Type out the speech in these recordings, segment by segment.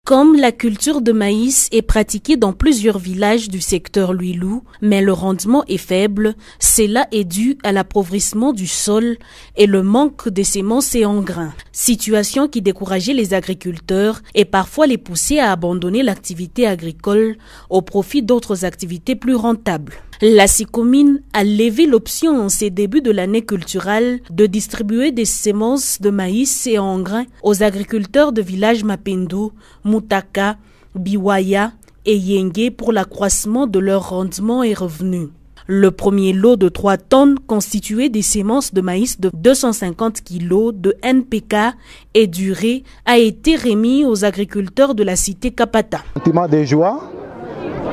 Comme la culture de maïs est pratiquée dans plusieurs villages du secteur Luilou, mais le rendement est faible, cela est dû à l'appauvrissement du sol et le manque de semences et engrais. Situation qui décourageait les agriculteurs et parfois les poussait à abandonner l'activité agricole au profit d'autres activités plus rentables. La SICOMIN a levé l'option en ces débuts de l'année culturelle de distribuer des semences de maïs et engrais aux agriculteurs de villages Mapendo, Mutaka, Biwaya et Yenge pour l'accroissement de leur rendement et revenus. Le premier lot de 3 tonnes constitué des semences de maïs de 250 kg de NPK et d'urée a été remis aux agriculteurs de la cité Kapata. Sentiment de joie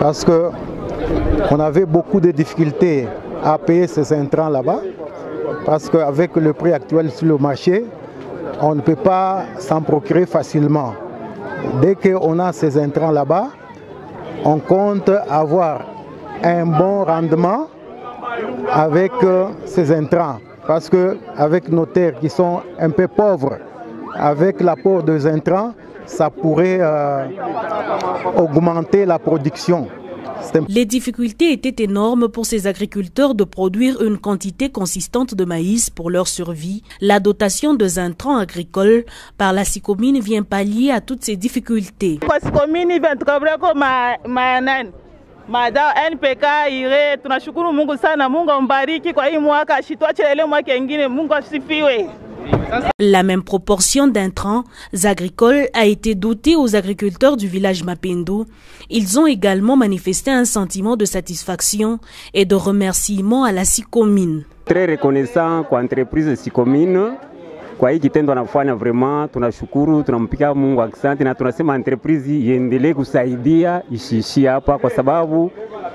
parce que on avait beaucoup de difficultés à payer ces intrants là-bas parce qu'avec le prix actuel sur le marché, on ne peut pas s'en procurer facilement. Dès qu'on a ces intrants là-bas, on compte avoir un bon rendement avec ces intrants. Parce qu'avec nos terres qui sont un peu pauvres, avec l'apport des intrants, ça pourrait augmenter la production. Les difficultés étaient énormes pour ces agriculteurs de produire une quantité consistante de maïs pour leur survie. La dotation des intrants agricoles par la SICOMIN vient pallier à toutes ces difficultés. NPK ire tunashukuru Mungu sana, Mungu ambariki kwa hii mwaka, shituache mwaka ingine, Mungu asifiwe. La même proportion d'intrants agricoles a été dotée aux agriculteurs du village Mapendo. Ils ont également manifesté un sentiment de satisfaction et de remerciement à la SICOMIN. Très reconnaissant kwa entreprise SICOMIN kwa hii kitendo anafanya, vraiment tunashukuru, tunampigia Mungu asante, na tunasema entreprise iendelee kusaidia ishishi hapa kwa sababu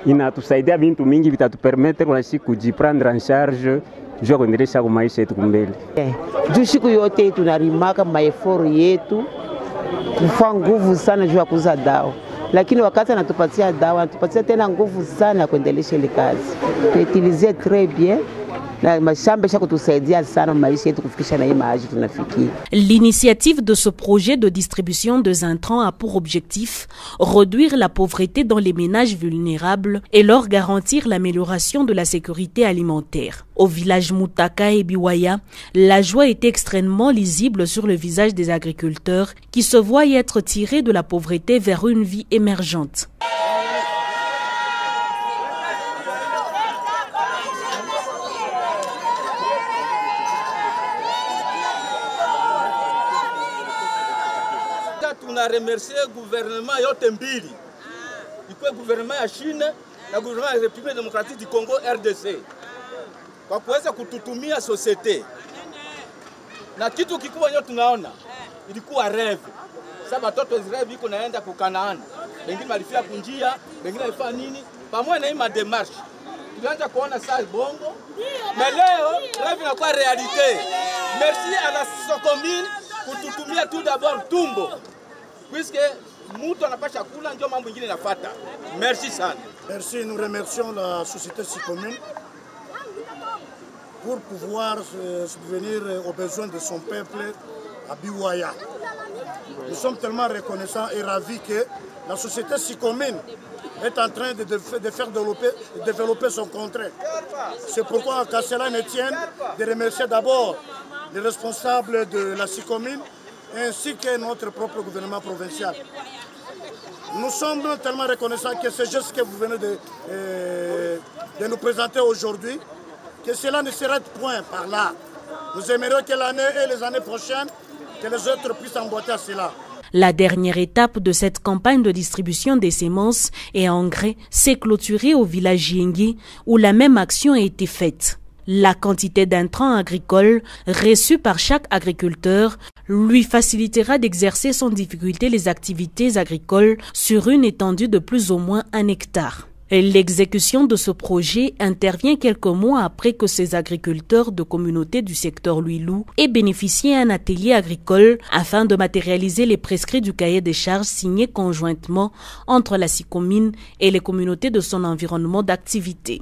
inatusaidia vitu mingi vitatupermettre kwa sisi kujiprendre en charge juu kuendelesha kwa maisha yetu mbele. Juu siku yote tunarimaka maeforo yetu kufa nguvu sana juu ya kuuza dawa, lakini wakati anatupatia dawa anatupatia tena nguvu sana ya kuendelesha ile kazi. Tuutilize très bien. L'initiative de ce projet de distribution des intrants a pour objectif réduire la pauvreté dans les ménages vulnérables et leur garantir l'amélioration de la sécurité alimentaire. Au village Mutaka et Biwaya, la joie est extrêmement lisible sur le visage des agriculteurs qui se voient être tirés de la pauvreté vers une vie émergente. Tuna remercier gouvernement yote mbili, ikuwe gouvernement ya Chine na gouvernement ya République démocratique du Congo RDC kwa kuweza kututumia societe, na kitu kikubwa nyo tunaona ilikuwa reve. Sasa watoto Israeli iko naenda ku Kanaan, wengine walifia kunjia, wengine walifanya nini, pamoja na hii mademarche tulianza kuona saa bongo, mais leo reve inakuwa realite. Merci à la SICOMIN kututumia tout d'abord tumbo, puisque mutu anapasha kula ndio mambo mengine nafuata. Merci sana. Merci, nous remercions la société SICOMIN pour pouvoir subvenir aux besoins de son peuple à Biwaya. Nous sommes tellement reconnaissants et ravis que la société SICOMIN est en train de faire développer son contrée. C'est pourquoi, qu'à cela ne tienne, de remercier d'abord les responsables de la SICOMIN ainsi que notre propre gouvernement provincial. Nous sommes tellement reconnaissants que ce geste que vous venez de nous présenter aujourd'hui, que cela ne s'arrête point par là. Nous aimerions que l'année et les années prochaines, que les autres puissent emboîter à cela. La dernière étape de cette campagne de distribution des semences et engrais s'est clôturée au village Yenge où la même action a été faite. La quantité d'intrants agricoles reçus par chaque agriculteur lui facilitera d'exercer sans difficulté les activités agricoles sur une étendue de plus ou moins 1 hectare. L'exécution de ce projet intervient quelques mois après que ces agriculteurs de communautés du secteur Luilou aient bénéficié d'un atelier agricole afin de matérialiser les prescrits du cahier des charges signé conjointement entre la SICOMIN et les communautés de son environnement d'activité.